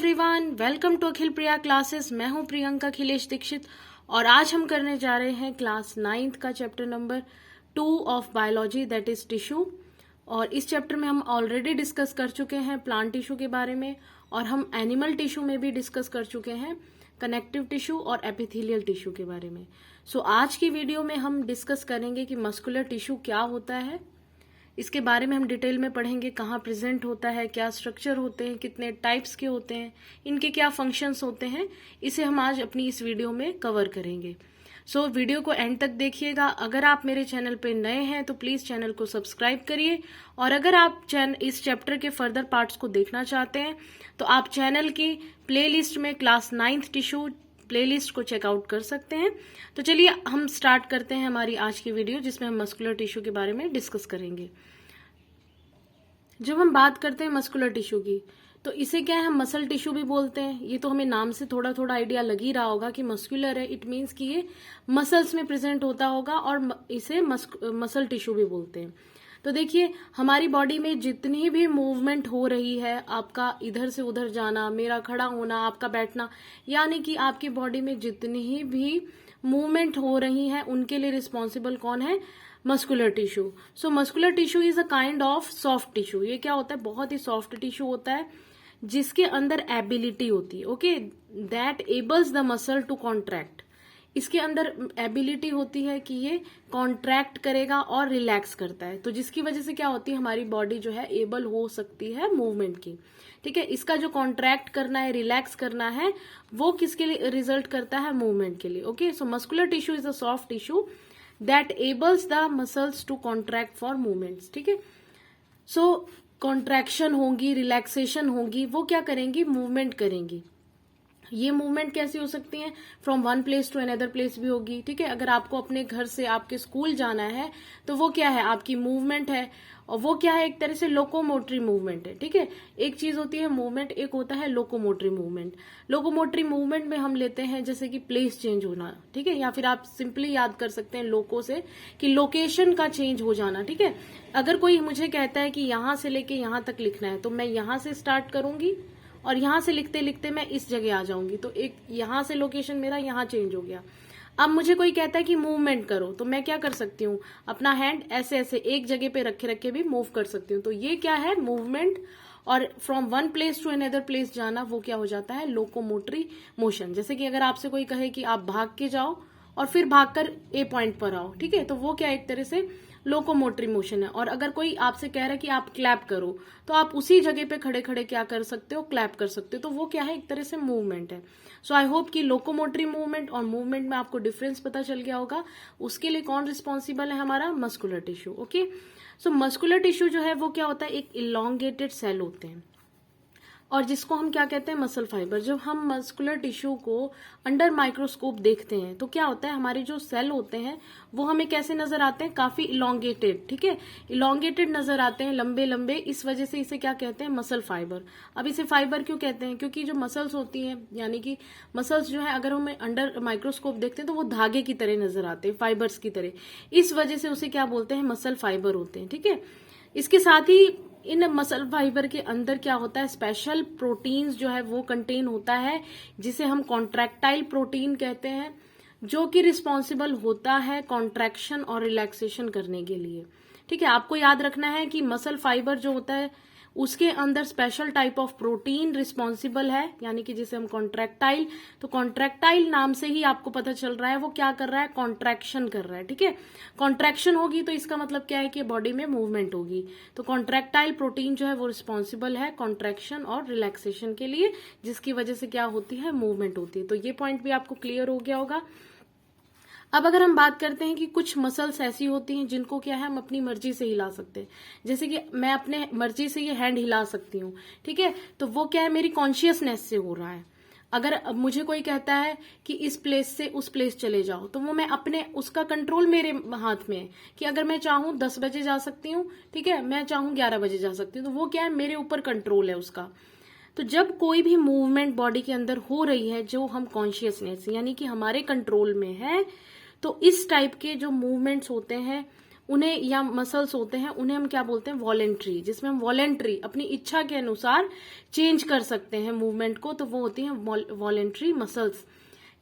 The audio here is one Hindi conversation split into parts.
Everyone, welcome to Akhil Priya classes. मैं हूं प्रियंका अखिलेश दीक्षित और आज हम करने जा रहे हैं क्लास 9th का chapter number 2 of biology, that is tissue. और इस चैप्टर में हम ऑलरेडी डिस्कस कर चुके हैं प्लांट टिश्यू के बारे में और हम एनिमल टिश्यू में भी डिस्कस कर चुके हैं कनेक्टिव टिश्यू और एपिथेलियल टिश्यू के बारे में। सो आज की वीडियो में हम डिस्कस करेंगे कि मस्कुलर टिश्यू क्या होता है, इसके बारे में हम डिटेल में पढ़ेंगे, कहाँ प्रेजेंट होता है, क्या स्ट्रक्चर होते हैं, कितने टाइप्स के होते हैं, इनके क्या फंक्शंस होते हैं, इसे हम आज अपनी इस वीडियो में कवर करेंगे। सो वीडियो को एंड तक देखिएगा। अगर आप मेरे चैनल पे नए हैं तो प्लीज चैनल को सब्सक्राइब करिए और अगर आप इस चैप्टर के फर्दर पार्ट्स को देखना चाहते हैं तो आप चैनल की प्लेलिस्ट में क्लास 9th टिश्यू प्लेलिस्ट को चेकआउट कर सकते हैं। तो चलिए हम स्टार्ट करते हैं हमारी आज की वीडियो, जिसमें हम मस्कुलर टिश्यू के बारे में डिस्कस करेंगे। जब हम बात करते हैं मस्कुलर टिश्यू की तो इसे क्या है, हम मसल टिश्यू भी बोलते हैं। ये तो हमें नाम से थोड़ा थोड़ा आइडिया लग ही रहा होगा कि मस्कुलर है, इट मीन्स कि ये मसल्स में प्रेजेंट होता होगा और इसे मसल टिश्यू भी बोलते हैं। तो देखिए, हमारी बॉडी में जितनी भी मूवमेंट हो रही है, आपका इधर से उधर जाना, मेरा खड़ा होना, आपका बैठना, यानी कि आपकी बॉडी में जितनी भी मूवमेंट हो रही है उनके लिए रिस्पॉन्सिबल कौन है? Muscular tissue. So muscular tissue is a kind of soft tissue. ये क्या होता है? बहुत ही सॉफ्ट टिश्यू होता है जिसके अंदर एबिलिटी होती है, okay, that enables the muscle to contract. इसके अंदर एबिलिटी होती है कि ये कॉन्ट्रैक्ट करेगा और रिलैक्स करता है, तो जिसकी वजह से क्या होती है, हमारी बॉडी जो है एबल हो सकती है मूवमेंट की। ठीक है, इसका जो कॉन्ट्रैक्ट करना है, रिलैक्स करना है, वो किसके लिए रिजल्ट करता है? मूवमेंट के लिए। Okay, so muscular tissue is a soft tissue that enables the muscles to contract for movements. ठीक है, सो कॉन्ट्रैक्शन होगी, रिलैक्सेशन होगी, वो क्या करेंगी? मूवमेंट करेंगी। ये मूवमेंट कैसी हो सकती है? From one place to another place भी होगी। ठीक है, अगर आपको अपने घर से आपके स्कूल जाना है तो वो क्या है? आपकी मूवमेंट है, और वो क्या है? एक तरह से लोकोमोटरी मूवमेंट है। ठीक है, एक चीज होती है मूवमेंट, एक होता है लोकोमोटरी मूवमेंट। लोकोमोटरी मूवमेंट में हम लेते हैं जैसे कि प्लेस चेंज होना, ठीक है, या फिर आप सिंपली याद कर सकते हैं लोको से कि लोकेशन का चेंज हो जाना। ठीक है, अगर कोई मुझे कहता है कि यहां से लेके यहां तक लिखना है तो मैं यहां से स्टार्ट करूंगी और यहां से लिखते लिखते मैं इस जगह आ जाऊंगी, तो एक यहां से लोकेशन मेरा यहां चेंज हो गया। अब मुझे कोई कहता है कि मूवमेंट करो तो मैं क्या कर सकती हूँ? अपना हैंड ऐसे ऐसे एक जगह पे रखे रखे भी मूव कर सकती हूँ। तो ये क्या है? मूवमेंट। और from one place to another place जाना, वो क्या हो जाता है? Locomotory motion. जैसे कि अगर आपसे कोई कहे कि आप भाग के जाओ और फिर भागकर ए पॉइंट पर आओ, ठीक है, तो वो क्या एक तरह से लोकोमोटरी मोशन है। और अगर कोई आपसे कह रहा है कि आप क्लैप करो तो आप उसी जगह पे खड़े खड़े क्या कर सकते हो? क्लैप कर सकते हो। तो वो क्या है? एक तरह से मूवमेंट है। सो आई होप कि लोकोमोटरी मूवमेंट और मूवमेंट में आपको डिफरेंस पता चल गया होगा। उसके लिए कौन रिस्पॉन्सिबल है? हमारा muscular tissue. Okay, so muscular tissue जो है वो क्या होता है? एक इलॉन्गेटेड सेल होते हैं और जिसको हम क्या कहते हैं? Muscle fibre. जब हम मस्कुलर टिश्यू को अंडर माइक्रोस्कोप देखते हैं तो क्या होता है? हमारे जो सेल होते हैं वो हमें कैसे नजर आते हैं? काफी इलॉन्गेटेड। ठीक है, इलॉन्गेटेड नजर आते हैं, लंबे लंबे, इस वजह से इसे क्या कहते हैं? Muscle fibre. अब इसे फाइबर क्यों कहते हैं? क्योंकि जो मसल्स होती हैं, यानी कि मसल्स जो है अगर हमें अंडर माइक्रोस्कोप देखते हैं तो वो धागे की तरह नजर आते हैं, फाइबर्स की तरह, इस वजह से उसे क्या बोलते हैं? मसल फाइबर होते हैं। ठीक है, इसके साथ ही इन मसल फाइबर के अंदर क्या होता है? स्पेशल प्रोटीन्स जो है वो कंटेन होता है, जिसे हम कॉन्ट्रैक्टाइल प्रोटीन कहते हैं, जो कि रिस्पॉन्सिबल होता है कॉन्ट्रैक्शन और रिलैक्सेशन करने के लिए। ठीक है, आपको याद रखना है कि मसल फाइबर जो होता है उसके अंदर special type of protein responsible है, यानी कि जिसे हम कॉन्ट्रैक्टाइल, तो कॉन्ट्रैक्टाइल नाम से ही आपको पता चल रहा है वो क्या कर रहा है? कॉन्ट्रैक्शन कर रहा है। ठीक है, कॉन्ट्रैक्शन होगी तो इसका मतलब क्या है कि बॉडी में मूवमेंट होगी। तो कॉन्ट्रैक्टाइल प्रोटीन जो है वो रिस्पॉन्सिबल है कॉन्ट्रैक्शन और रिलैक्सेशन के लिए, जिसकी वजह से क्या होती है? मूवमेंट होती है। तो ये पॉइंट भी आपको क्लियर हो गया होगा। अब अगर हम बात करते हैं कि कुछ मसल्स ऐसी होती हैं जिनको क्या है? हम अपनी मर्जी से हिला सकते हैं। जैसे कि मैं अपने मर्जी से ये हैंड हिला सकती हूँ, ठीक है, तो वो क्या है? मेरी कॉन्शियसनेस से हो रहा है। अगर अब मुझे कोई कहता है कि इस प्लेस से उस प्लेस चले जाओ, तो वो मैं अपने, उसका कंट्रोल मेरे हाथ में है कि अगर मैं चाहूं 10 बजे जा सकती हूँ, ठीक है, मैं चाहूं 11 बजे जा सकती हूँ, तो वो क्या है? मेरे ऊपर कंट्रोल है उसका। तो जब कोई भी मूवमेंट बॉडी के अंदर हो रही है जो हम कॉन्शियसनेस यानी कि हमारे कंट्रोल में है, तो इस टाइप के जो मूवमेंट्स होते हैं उन्हें, या मसल्स होते हैं उन्हें हम क्या बोलते हैं, वॉलेंट्री, जिसमें हम वॉलेंट्री अपनी इच्छा के अनुसार चेंज कर सकते हैं मूवमेंट को, तो वो होती हैं वॉलेंट्री मसल्स।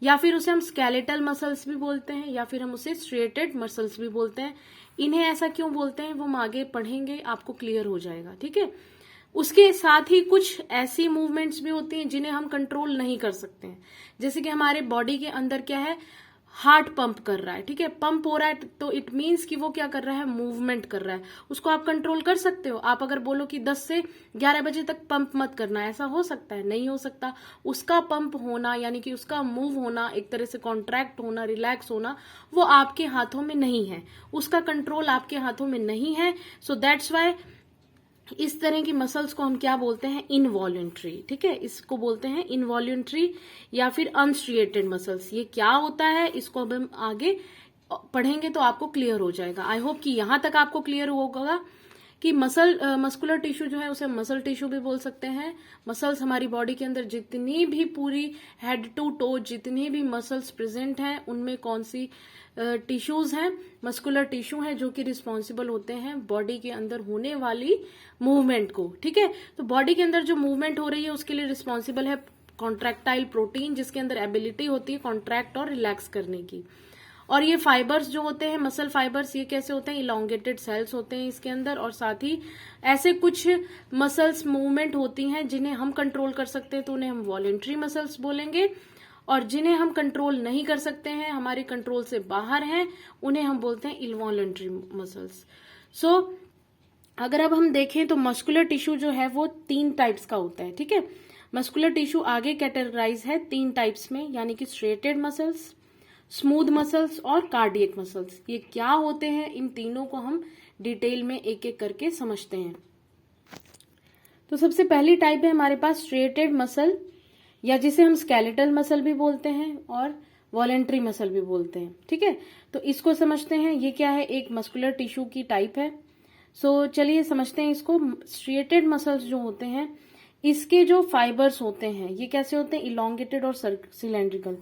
या फिर उसे हम स्केलेटल मसल्स भी बोलते हैं, या फिर हम उसे स्ट्रेटेड मसल्स भी बोलते हैं। इन्हें ऐसा क्यों बोलते हैं वो हम आगे पढ़ेंगे, आपको क्लियर हो जाएगा, ठीक है। उसके साथ ही कुछ ऐसी मूवमेंट्स भी होती हैं जिन्हें हम कंट्रोल नहीं कर सकते हैं, जैसे कि हमारे बॉडी के अंदर क्या है, हार्ट पंप कर रहा है, ठीक है, पंप हो रहा है, तो इट मीन्स कि वो क्या कर रहा है, मूवमेंट कर रहा है। उसको आप कंट्रोल कर सकते हो। आप अगर बोलो कि 10 से 11 बजे तक पंप मत करना, ऐसा हो सकता है? नहीं हो सकता। उसका पंप होना यानी कि उसका मूव होना, एक तरह से कॉन्ट्रैक्ट होना, रिलैक्स होना, वो आपके हाथों में नहीं है, उसका कंट्रोल आपके हाथों में नहीं है। सो दैट्स वाई इस तरह की मसल्स को हम क्या बोलते हैं, इनवॉल्यूंट्री, ठीक है, इसको बोलते हैं इनवॉल्यूंट्री या फिर अनस्ट्रिएटेड मसल्स। ये क्या होता है इसको अब हम आगे पढ़ेंगे तो आपको क्लियर हो जाएगा। आई होप कि यहां तक आपको क्लियर होगा कि मस्कुलर टिश्यू जो है उसे मसल टिश्यू भी बोल सकते हैं। मसल्स हमारी बॉडी के अंदर जितनी भी पूरी हेड टू टो जितनी भी मसल्स प्रेजेंट हैं उनमें कौन सी टिश्यूज हैं, मस्कुलर टिश्यू हैं, जो कि रिस्पॉन्सिबल होते हैं बॉडी के अंदर होने वाली मूवमेंट को, ठीक है। तो बॉडी के अंदर जो मूवमेंट हो रही है उसके लिए रिस्पॉन्सिबल है कॉन्ट्रैक्टाइल प्रोटीन, जिसके अंदर एबिलिटी होती है कॉन्ट्रैक्ट और रिलैक्स करने की। और ये फाइबर्स जो होते हैं, मसल फाइबर्स, ये कैसे होते हैं, इलोंगेटेड सेल्स होते हैं इसके अंदर। और साथ ही ऐसे कुछ मसल्स मूवमेंट होती हैं जिन्हें हम कंट्रोल कर सकते हैं तो उन्हें हम वॉलेंट्री मसल्स बोलेंगे, और जिन्हें हम कंट्रोल नहीं कर सकते हैं, हमारे कंट्रोल से बाहर हैं, उन्हें हम बोलते हैं इनवॉलेंट्री मसल्स। सो अगर अब हम देखें तो मस्कुलर टिश्यू जो है वो 3 टाइप्स का होता है, ठीक है। मस्कुलर टिश्यू आगे कैटेगराइज है 3 टाइप्स में, यानी कि स्ट्रेटेड मसल्स, स्मूथ मसल्स और कार्डियक मसल्स। ये क्या होते हैं, इन तीनों को हम डिटेल में एक एक करके समझते हैं। तो सबसे पहली टाइप है हमारे पास स्ट्रेटेड मसल, या जिसे हम स्केलेटल मसल भी बोलते हैं और वॉलेंट्री मसल भी बोलते हैं, ठीक है। तो इसको समझते हैं, ये क्या है, एक मस्कुलर टिश्यू की टाइप है। सो चलिए समझते हैं इसको। स्ट्रेटेड मसल्स जो होते हैं, इसके जो फाइबर्स होते हैं ये कैसे होते हैं, इलोंगेटेड और सिलेंड्रिकल।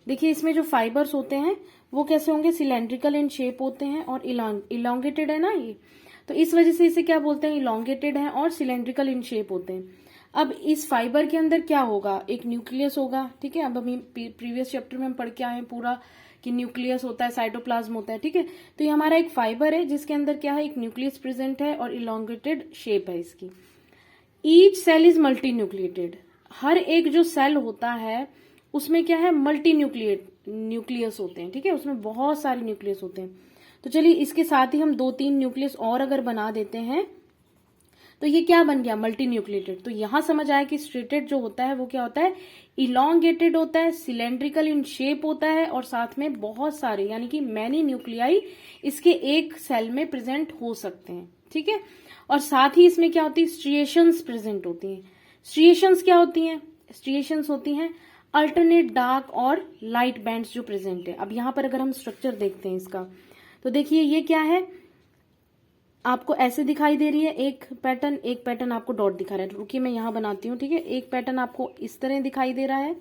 देखिए इसमें जो फाइबर्स होते हैं वो कैसे होंगे, सिलेंड्रिकल इन शेप होते हैं और इलोंगेटेड है ना ये, तो इस वजह से इसे क्या बोलते हैं, इलोंगेटेड है और सिलेंड्रिकल इन शेप होते हैं। अब इस फाइबर के अंदर क्या होगा, एक न्यूक्लियस होगा, ठीक है। अब हम प्रीवियस चैप्टर में हम पढ़ के आए हैं पूरा कि न्यूक्लियस होता है, साइटोप्लाज्म होता है, ठीक है। तो ये हमारा एक फाइबर है जिसके अंदर क्या है, एक न्यूक्लियस प्रेजेंट है और इलोंगेटेड शेप है इसकी। Each cell is multi nucleated, हर एक जो सेल होता है उसमें क्या है, मल्टी न्यूक्लियस होते हैं, ठीक है, उसमें बहुत सारे न्यूक्लियस होते हैं। तो चलिए इसके साथ ही हम 2-3 न्यूक्लियस और अगर बना देते हैं तो ये क्या बन गया, मल्टी न्यूक्लिएटेड। तो यहां समझ आया कि स्ट्रेटेड जो होता है वो क्या होता है, इलोंगेटेड होता है, सिलेंड्रिकल इन शेप होता है और साथ में बहुत सारे यानी कि मैनी न्यूक्लियाई इसके एक सेल में प्रेजेंट हो सकते हैं, ठीक है। और साथ ही इसमें क्या होती है, स्ट्रिएशंस प्रेजेंट होती हैं। स्ट्रिएशंस क्या होती हैं, स्ट्रिएशंस होती हैं अल्टरनेट डार्क और लाइट बैंड्स जो प्रेजेंट है। अब यहां पर अगर हम स्ट्रक्चर देखते हैं इसका, तो देखिए ये क्या है, आपको ऐसे दिखाई दे रही है एक पैटर्न आपको डॉट दिखा रहा है। रुकिए मैं यहां बनाती हूँ, ठीक है। एक पैटर्न आपको इस तरह दिखाई दे रहा है,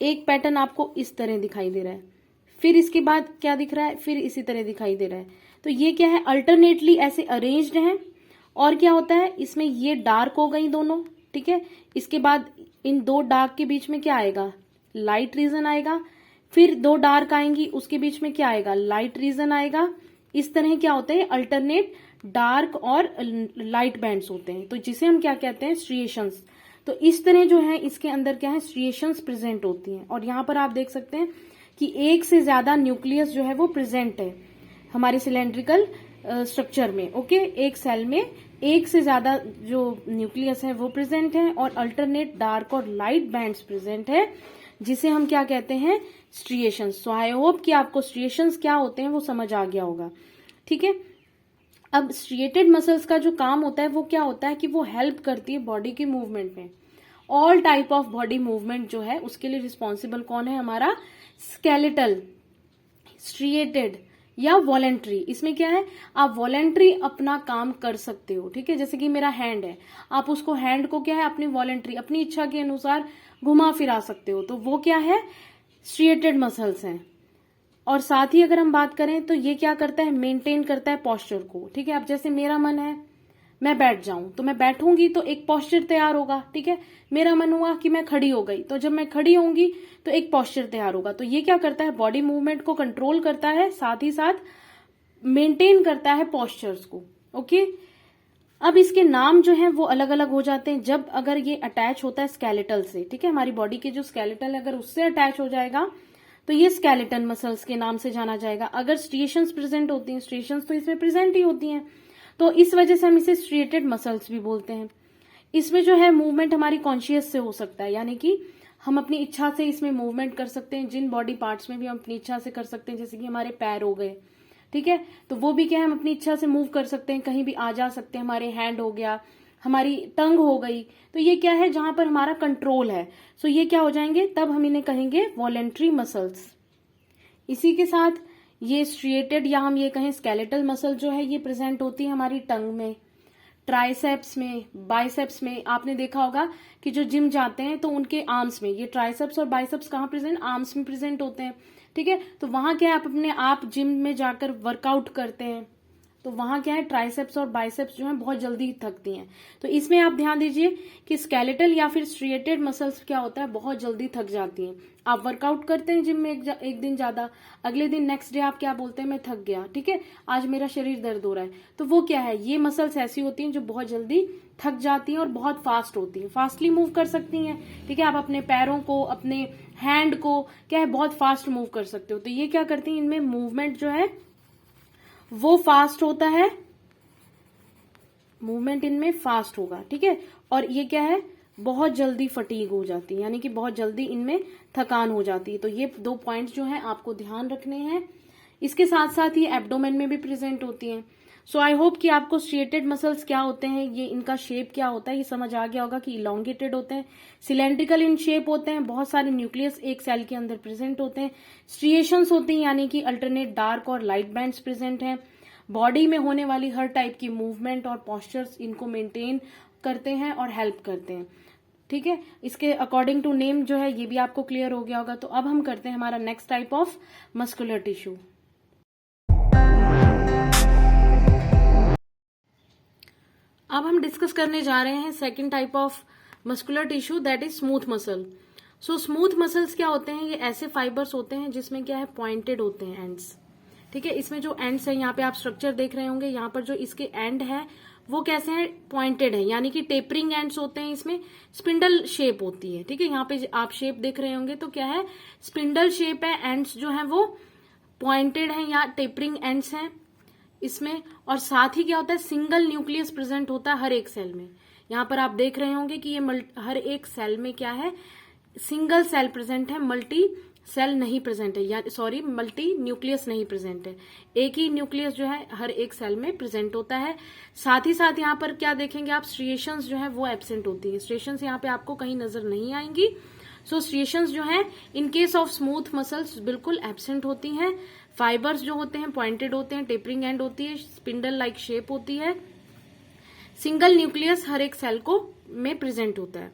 एक पैटर्न आपको इस तरह दिखाई दे रहा है, फिर इसके बाद क्या दिख रहा है, फिर इसी तरह दिखाई दे रहा है। तो ये क्या है, अल्टरनेटली ऐसे अरेंज्ड हैं। और क्या होता है, इसमें ये डार्क हो गई दोनों, ठीक है। इसके बाद इन 2 डार्क के बीच में क्या आएगा, लाइट रीजन आएगा, फिर 2 डार्क आएंगी उसके बीच में क्या आएगा, लाइट रीजन आएगा। इस तरह क्या होते हैं, अल्टरनेट डार्क और लाइट बैंड्स होते हैं, तो जिसे हम क्या कहते हैं, स्ट्रिएशंस। तो इस तरह जो है इसके अंदर क्या है, स्ट्रिएशंस प्रेजेंट होती हैं। और यहां पर आप देख सकते हैं कि एक से ज्यादा न्यूक्लियस जो है वो प्रेजेंट है हमारे सिलेंड्रिकल स्ट्रक्चर में, ओके। एक सेल में एक से ज्यादा जो न्यूक्लियस है वो प्रेजेंट है और अल्टरनेट डार्क और लाइट बैंड्स प्रेजेंट है, जिसे हम क्या कहते हैं, स्ट्रिएशंस। सो आई होप कि आपको स्ट्रिएशंस क्या होते हैं वो समझ आ गया होगा, ठीक है। अब स्ट्रिएटेड मसल्स का जो काम होता है वो क्या होता है कि वो हेल्प करती है बॉडी की मूवमेंट में। All type of body movement जो है उसके लिए रिस्पॉन्सिबल कौन है, हमारा स्केलेटल, स्ट्रिएटेड या वॉलेंट्री। इसमें क्या है, आप वॉलेंट्री अपना काम कर सकते हो, ठीक है। जैसे कि मेरा हैंड है, आप उसको हैंड को क्या है, अपनी वॉलेंट्री अपनी इच्छा के अनुसार घुमा फिरा सकते हो, तो वो क्या है, स्ट्रिएटेड मसल्स हैं। और साथ ही अगर हम बात करें तो ये क्या करता है, मेंटेन करता है पोस्चर को। ठीक है, अब जैसे मेरा मन है मैं बैठ जाऊं, तो मैं बैठूंगी तो एक पोस्चर तैयार होगा। ठीक है, मेरा मन हुआ कि मैं खड़ी हो गई, तो जब मैं खड़ी होंगी तो एक पोस्चर तैयार होगा। तो ये क्या करता है, बॉडी मूवमेंट को कंट्रोल करता है, साथ ही साथ मेंटेन करता है पोस्चर्स को। ओके, अब इसके नाम जो हैं वो अलग अलग हो जाते हैं जब अगर ये अटैच होता है स्केलेटल से। ठीक है, हमारी बॉडी के जो स्केलेटल है अगर उससे अटैच हो जाएगा तो ये स्केलेटन मसल्स के नाम से जाना जाएगा। अगर स्ट्रिएशंस प्रेजेंट होती हैं, स्ट्रिएशंस तो इसमें प्रेजेंट ही होती हैं, तो इस वजह से हम इसे स्ट्रिएटेड मसल्स भी बोलते हैं। इसमें जो है मूवमेंट हमारी कॉन्शियस से हो सकता है, यानी कि हम अपनी इच्छा से इसमें मूवमेंट कर सकते हैं। जिन बॉडी पार्ट्स में भी हम अपनी इच्छा से कर सकते हैं, जैसे कि हमारे पैर हो गए, ठीक है, तो वो भी क्या है, हम अपनी इच्छा से मूव कर सकते हैं, कहीं भी आ जा सकते हैं। हमारे हैंड हो गया, हमारी टंग हो गई, तो ये क्या है, जहां पर हमारा कंट्रोल है। सो ये क्या हो जाएंगे, तब हम इन्हें कहेंगे वॉलेंट्री मसल्स। इसी के साथ ये स्ट्रिएटेड या हम ये कहें स्केलेटल मसल जो है ये प्रेजेंट होती है हमारी टंग में, ट्राइसेप्स में, बाइसेप्स में। आपने देखा होगा कि जो जिम जाते हैं तो उनके आर्म्स में ये ट्राइसेप्स और बाइसेप्स कहाँ प्रेजेंट, आर्म्स में प्रेजेंट होते हैं। ठीक है, तो वहां क्या है, आप अपने आप जिम में जाकर वर्कआउट करते हैं तो वहां क्या है, ट्राइसेप्स और बाइसेप्स जो है बहुत जल्दी थकती हैं। तो इसमें आप ध्यान दीजिए कि स्केलेटल या फिर स्ट्रिएटेड मसल्स क्या होता है, बहुत जल्दी थक जाती हैं। आप वर्कआउट करते हैं जिम में एक दिन ज्यादा, अगले दिन नेक्स्ट डे आप क्या बोलते हैं, मैं थक गया, ठीक है, आज मेरा शरीर दर्द हो रहा है। तो वो क्या है, ये मसल्स ऐसी होती हैं जो बहुत जल्दी थक जाती हैं और बहुत फास्ट होती हैं, फास्टली मूव कर सकती हैं। ठीक है, आप अपने पैरों को, अपने हैंड को क्या है, बहुत फास्ट मूव कर सकते हो। तो ये क्या करती हैं, इनमें मूवमेंट जो है वो फास्ट होता है, मूवमेंट इनमें फास्ट होगा। ठीक है, और ये क्या है, बहुत जल्दी फटीग हो जाती है, यानी कि बहुत जल्दी इनमें थकान हो जाती है। तो ये 2 पॉइंट्स जो हैं आपको ध्यान रखने हैं। इसके साथ साथ ये एब्डोमेन में भी प्रेजेंट होती हैं। सो आई होप कि आपको स्ट्रिएटेड मसल्स क्या होते हैं, ये इनका शेप क्या होता है, ये समझ आ गया होगा कि इलोंगेटेड होते हैं, सिलेंड्रिकल इन शेप होते हैं, बहुत सारे न्यूक्लियस एक सेल के अंदर प्रेजेंट होते हैं, स्ट्रिएशंस होती हैं यानी कि अल्टरनेट डार्क और लाइट बैंड्स प्रेजेंट हैं। बॉडी में होने वाली हर टाइप की मूवमेंट और पोस्चर्स इनको मेंटेन करते हैं और हेल्प करते हैं। ठीक है, इसके अकॉर्डिंग टू नेम जो है ये भी आपको क्लियर हो गया होगा। तो अब हम करते हैं हमारा next type of muscular tissue. अब हम डिस्कस करने जा रहे हैं second type of muscular tissue, that is smooth muscle. So smooth muscles क्या होते हैं, ये ऐसे फाइबर्स होते हैं जिसमें क्या है, पॉइंटेड होते हैं एंड्स। ठीक है, इसमें जो एंड्स है, यहाँ पे आप स्ट्रक्चर देख रहे होंगे, यहाँ पर जो इसके एंड है वो कैसे हैं, पॉइंटेड है, यानी कि टेपरिंग एंड्स होते हैं, इसमें स्पिंडल शेप होती है। ठीक है, यहाँ पे आप शेप देख रहे होंगे तो क्या है, स्पिंडल शेप है, एंड्स जो है वो पॉइंटेड है या टेपरिंग एंड्स हैं इसमें। और साथ ही क्या होता है, सिंगल न्यूक्लियस प्रेजेंट होता है हर एक सेल में। यहाँ पर आप देख रहे होंगे कि ये हर एक सेल में क्या है, सिंगल सेल प्रेजेंट है, मल्टी सेल नहीं प्रेजेंट है, या सॉरी मल्टी न्यूक्लियस नहीं प्रेजेंट है, एक ही न्यूक्लियस जो है हर एक सेल में प्रेजेंट होता है। साथ ही साथ यहाँ पर क्या देखेंगे आप, स्ट्रिएशंस जो है वो एब्सेंट होती है, स्ट्रिएशंस यहाँ पे आपको कहीं नजर नहीं आएंगी। सो स्ट्रिएशंस जो है in case of smooth muscles बिल्कुल एब्सेंट होती हैं। फाइबर्स जो होते हैं पॉइंटेड होते हैं, टेपरिंग एंड होती है, स्पिंडल लाइक शेप होती है, सिंगल न्यूक्लियस हर एक सेल को में प्रेजेंट होता है।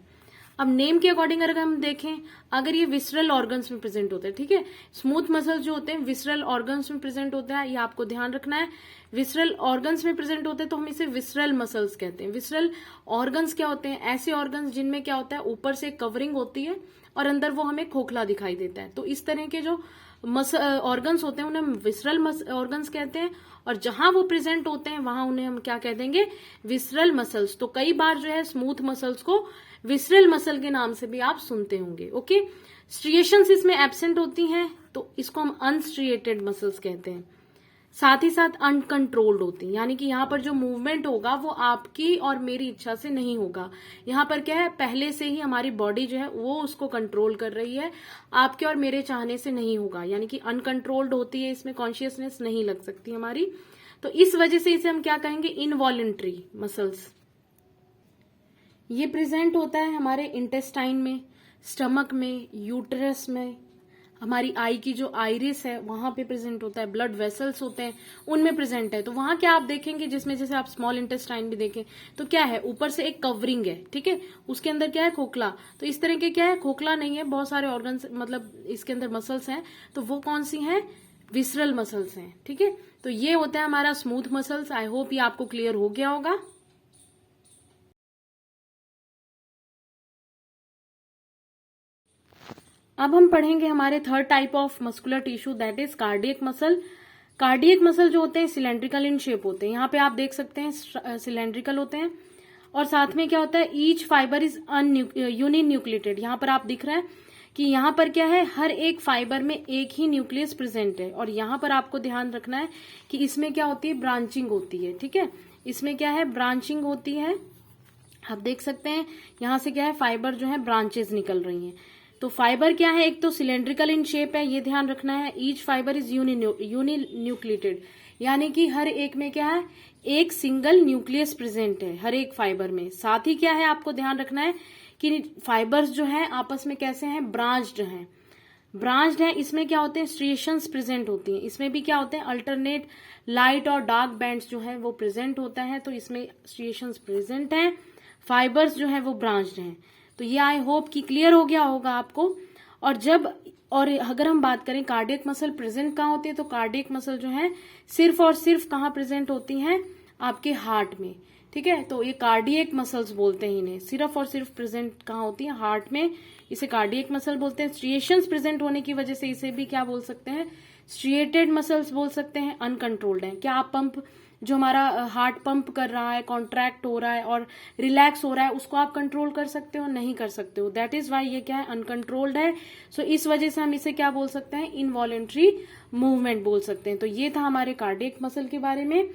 अब नेम के अकॉर्डिंग अगर हम देखें, अगर ये विसरल ऑर्गन्स में प्रेजेंट होते हैं, ठीक है, स्मूथ मसल्स जो होते हैं विसरल ऑर्गन्स में प्रेजेंट होते हैं, ये आपको ध्यान रखना है। विसरल ऑर्गन्स में प्रेजेंट होते हैं तो हम इसे विसरल मसल्स कहते हैं। विसरल ऑर्गन्स क्या होते हैं, ऐसे ऑर्गन्स जिनमें क्या होता है, ऊपर से कवरिंग होती है और अंदर वो हमें खोखला दिखाई देता है। तो इस तरह के जो ऑर्गन्स होते हैं उन्हें विसरल ऑर्गन्स कहते हैं, और जहां वो प्रेजेंट होते हैं वहां उन्हें हम क्या कह देंगे, विसरल मसल्स। तो कई बार जो है स्मूथ मसल्स को विसरल मसल के नाम से भी आप सुनते होंगे। ओके, स्ट्रिएशंस इसमें एब्सेंट होती हैं तो इसको हम अनस्ट्रिएटेड मसल्स कहते हैं। साथ ही साथ अनकंट्रोल्ड होती हैं, यानी कि यहाँ पर जो मूवमेंट होगा वो आपकी और मेरी इच्छा से नहीं होगा। यहाँ पर क्या है, पहले से ही हमारी बॉडी जो है वो उसको कंट्रोल कर रही है, आपके और मेरे चाहने से नहीं होगा, यानी कि अनकंट्रोल्ड होती है, इसमें कॉन्शियसनेस नहीं लग सकती हमारी। तो इस वजह से इसे हम क्या कहेंगे, इनवॉलेंट्री मसल्स। ये प्रेजेंट होता है हमारे इंटेस्टाइन में, स्टमक में, यूटरस में, हमारी आई की जो आइरिस है वहां पे प्रेजेंट होता है, ब्लड वेसल्स होते हैं उनमें प्रेजेंट है। तो वहां क्या आप देखेंगे, जिसमें जैसे आप स्मॉल इंटेस्टाइन भी देखें तो क्या है, ऊपर से एक कवरिंग है, ठीक है, उसके अंदर क्या है, खोखला। तो इस तरह के क्या है, खोखला नहीं है, बहुत सारे ऑर्गन्स मतलब इसके अंदर मसल्स हैं। तो वो कौन सी हैं, विसरल मसल्स हैं, ठीक है। तो ये होता है हमारा स्मूथ मसल्स। आई होप ये आपको क्लियर हो गया होगा। अब हम पढ़ेंगे हमारे third type of muscular tissue, that is cardiac muscle. Cardiac muscle जो होते हैं सिलेंड्रिकल इन शेप होते हैं। यहाँ पे आप देख सकते हैं सिलेंड्रिकल होते हैं, और साथ में क्या होता है, ईच फाइबर इज यूनिन्यूक्लिएटेड। यहाँ पर आप दिख रहा है कि यहाँ पर क्या है, हर एक फाइबर में एक ही न्यूक्लियस प्रेजेंट है। और यहाँ पर आपको ध्यान रखना है कि इसमें क्या होती है, ब्रांचिंग होती है, ठीक है। इसमें क्या है, ब्रांचिंग होती है। आप देख सकते हैं यहाँ से क्या है, फाइबर जो है ब्रांचेस निकल रही हैं। तो फाइबर क्या है, एक तो सिलेंड्रिकल इन शेप है, ये ध्यान रखना है। ईच फाइबर इज यूनिन्यूक्लिएटेड, यानी कि हर एक में क्या है, एक सिंगल न्यूक्लियस प्रेजेंट है हर एक फाइबर में। साथ ही क्या है, आपको ध्यान रखना है कि फाइबर्स जो है आपस में कैसे हैं, ब्रांच्ड हैं। ब्रांच्ड है, इसमें क्या होते हैं, स्ट्रिएशंस प्रेजेंट होती हैं। इसमें भी क्या होते हैं, अल्टरनेट लाइट और डार्क बैंड्स जो है वो प्रेजेंट होता है। तो इसमें स्ट्रिएशंस प्रेजेंट हैं, फाइबर्स जो है वो ब्रांच्ड हैं। तो ये आई होप कि क्लियर हो गया होगा आपको। और अगर हम बात करें कार्डियक मसल प्रेजेंट कहाँ होती है, तो कार्डियक मसल जो है सिर्फ और सिर्फ कहाँ प्रेजेंट होती हैं, आपके हार्ट में, ठीक है। तो ये कार्डियक मसल्स बोलते हैं इन्हें, सिर्फ और सिर्फ प्रेजेंट कहाँ होती है, हार्ट में। इसे कार्डियक मसल बोलते हैं। स्ट्रिएशंस प्रेजेंट होने की वजह से इसे भी क्या बोल सकते हैं, स्ट्रिएटेड मसल्स बोल सकते हैं। अनकंट्रोल्ड है, क्या आप पंप, जो हमारा हार्ट पंप कर रहा है, कॉन्ट्रैक्ट हो रहा है और रिलैक्स हो रहा है, उसको आप कंट्रोल कर सकते हो, नहीं कर सकते हो। दैट इज वाई ये क्या है, अनकंट्रोल्ड है। सो इस वजह से हम इसे क्या बोल सकते हैं, इनवॉलेंट्री मूवमेंट बोल सकते हैं। तो ये था हमारे कार्डियक मसल के बारे में।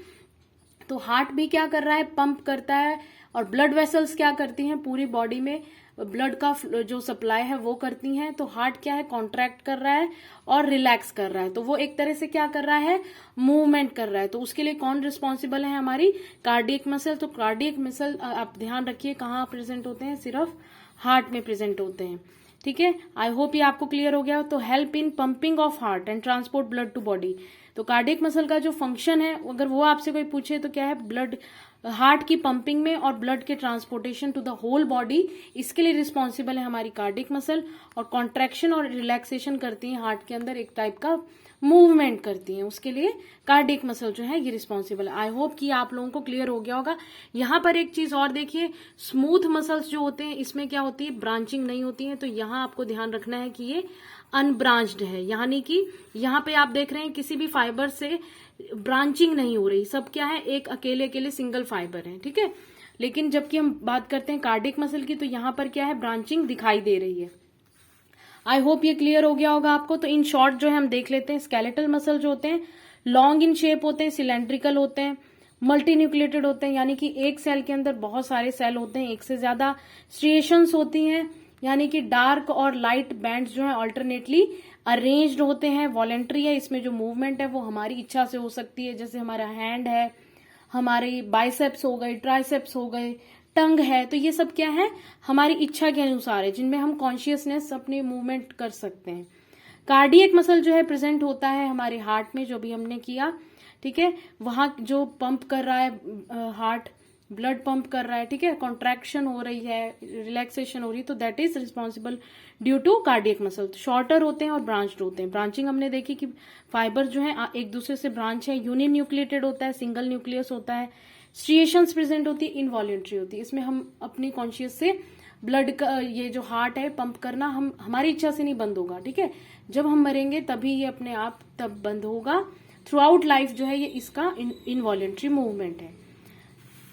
तो हार्ट भी क्या कर रहा है, पंप करता है, और ब्लड वेसल्स क्या करती हैं, पूरी बॉडी में ब्लड का जो सप्लाई है वो करती हैं। तो हार्ट क्या है, कॉन्ट्रैक्ट कर रहा है और रिलैक्स कर रहा है। तो वो एक तरह से क्या कर रहा है, मूवमेंट कर रहा है। तो उसके लिए कौन रिस्पॉन्सिबल है, हमारी कार्डियक मसल। तो कार्डियक मसल आप ध्यान रखिए कहाँ प्रेजेंट होते हैं, सिर्फ हार्ट में प्रेजेंट होते हैं, ठीक है। आई होप ये आपको क्लियर हो गया। तो help in pumping of heart and transport blood to body. तो कार्डियक मसल का जो फंक्शन है, अगर वो आपसे कोई पूछे तो क्या है, ब्लड, हार्ट की पंपिंग में और ब्लड के transportation to the whole body, इसके लिए रिस्पॉन्सिबल है हमारी कार्डियक मसल। और कॉन्ट्रैक्शन और रिलैक्सेशन करती है हार्ट के अंदर, एक टाइप का मूवमेंट करती हैं, उसके लिए कार्डियक मसल जो है ये रिस्पॉन्सिबल है। आई होप कि आप लोगों को क्लियर हो गया होगा। यहाँ पर एक चीज और देखिए, स्मूथ मसल्स जो होते हैं इसमें क्या होती है, ब्रांचिंग नहीं होती है। तो यहाँ आपको ध्यान रखना है कि ये अनब्रांच्ड है, यानी कि यहाँ पे आप देख रहे हैं किसी भी फाइबर से ब्रांचिंग नहीं हो रही, सब क्या है, एक अकेले अकेले सिंगल फाइबर है, ठीक है। लेकिन जबकि हम बात करते हैं कार्डियक मसल की, तो यहाँ पर क्या है, ब्रांचिंग दिखाई दे रही है। आई होप ये क्लियर हो गया होगा आपको। तो इन शॉर्ट जो है हम देख लेते हैं, स्केलेटल मसल जो होते हैं लॉन्ग इन शेप होते हैं, सिलेंड्रिकल होते हैं, मल्टी न्यूक्लिएटेड होते हैं, यानी कि एक सेल के अंदर बहुत सारे सेल होते हैं, एक से ज्यादा स्ट्रिएशंस होती हैं, यानी कि डार्क और लाइट बैंड्स जो है अल्टरनेटली अरेंज्ड होते हैं। वॉलेंट्री है, इसमें जो मूवमेंट है वो हमारी इच्छा से हो सकती है, जैसे हमारा हैंड है, हमारी बाइसेप्स हो गए, ट्राइसेप्स हो गए, टंग है। तो ये सब क्या है, हमारी इच्छा के अनुसार है, जिनमें हम कॉन्शियसनेस अपने मूवमेंट कर सकते हैं। कार्डियक मसल जो है प्रेजेंट होता है हमारे हार्ट में, जो भी हमने किया, ठीक है। वहां जो पंप कर रहा है हार्ट, ब्लड पंप कर रहा है, ठीक है, कॉन्ट्रैक्शन हो रही है, रिलैक्सेशन हो रही है, तो that is responsible due to cardiac muscle. Shorter होते हैं और ब्रांच्ड होते हैं। ब्रांचिंग हमने देखी कि फाइबर जो है एक दूसरे से ब्रांच है, यूनिन्यूक्लिएटेड होता है, सिंगल न्यूक्लियस होता है, स्ट्रिएशंस प्रेजेंट होती है, इनवॉलेंट्री होती है। इसमें हम अपनी कॉन्शियस से ब्लड का ये जो हार्ट है पंप करना हम हमारी इच्छा से नहीं बंद होगा, ठीक है। जब हम मरेंगे तभी ये अपने आप तब बंद होगा। थ्रू आउट लाइफ जो है ये इसका इनवॉलेंट्री मूवमेंट है।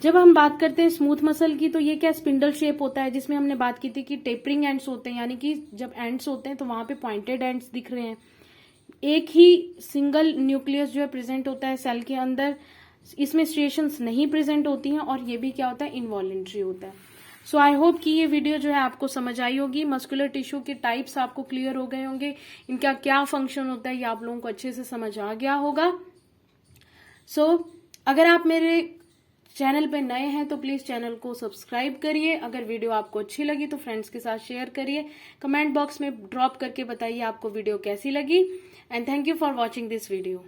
जब हम बात करते हैं स्मूथ मसल की, तो ये क्या स्पिंडल शेप होता है, जिसमें हमने बात की थी कि टेपरिंग एंड्स होते हैं, यानी कि जब एंड्स होते हैं तो वहां पे पॉइंटेड एंड्स दिख रहे हैं। एक ही सिंगल न्यूक्लियस जो है प्रेजेंट होता है सेल के अंदर, इसमें स्ट्रिएशंस नहीं प्रेजेंट होती हैं, और ये भी क्या होता है, इनवॉलेंट्री होता है। सो आई होप कि ये वीडियो जो है आपको समझ आई होगी। मस्कुलर टिश्यू के टाइप्स आपको क्लियर हो गए होंगे, इनका क्या फंक्शन होता है ये आप लोगों को अच्छे से समझ आ गया होगा। सो अगर आप मेरे चैनल पे नए हैं तो प्लीज चैनल को सब्सक्राइब करिए। अगर वीडियो आपको अच्छी लगी तो फ्रेंड्स के साथ शेयर करिए। कमेंट बॉक्स में ड्रॉप करके बताइए आपको वीडियो कैसी लगी। And thank you for watching this video.